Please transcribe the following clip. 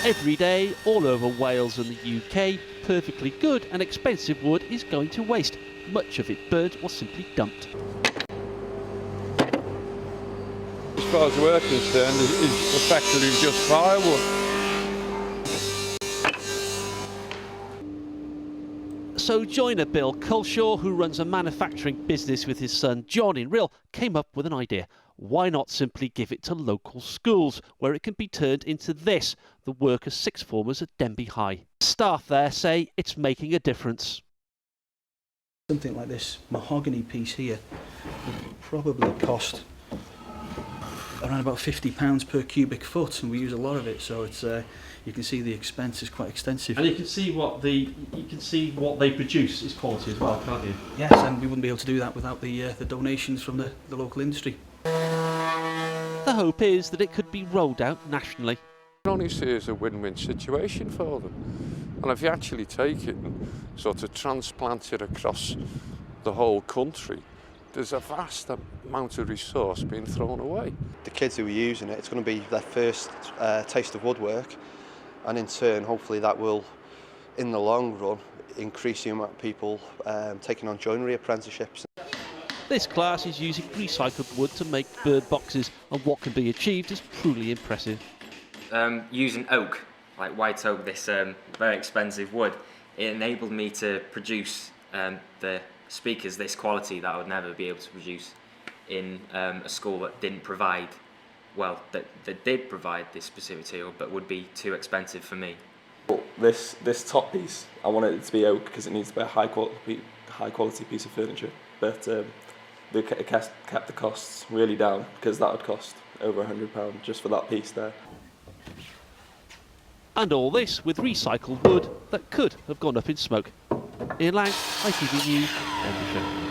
Every day, all over Wales and the UK, perfectly good and expensive wood is going to waste. Much of it burnt or simply dumped. As far as we're concerned, it's effectively just firewood. So joiner Bill Culshaw, who runs a manufacturing business with his son John in Rhyl, came up with an idea. Why not simply give it to local schools, where it can be turned into this, the work of sixth formers at Denby High. Staff there say it's making a difference. Something like this mahogany piece here would probably cost around about £50 per cubic foot, and we use a lot of it, so it's you can see the expense is quite extensive. And you can see what they produce is quality as well, can't you? Yes, and we wouldn't be able to do that without the donations from the local industry. The hope is that it could be rolled out nationally. I only see it as a win-win situation for them. And if you actually take it and sort of transplant it across the whole country, there's a vast amount of resource being thrown away. The kids who are using it, it's going to be their first taste of woodwork, and in turn, hopefully that will, in the long run, increase the amount of people taking on joinery apprenticeships. This class is using recycled wood to make bird boxes, and what can be achieved is truly impressive. Using oak, like white oak, this very expensive wood, it enabled me to produce the speakers this quality that I would never be able to produce in a school that didn't provide, well, that did provide this specific material but would be too expensive for me. This top piece, I wanted it to be oak because it needs to be a high quality piece of furniture, but they kept the costs really down because that would cost over £100 just for that piece there. And all this with recycled wood that could have gone up in smoke. Ian Lang, ITV News, Denbighshire.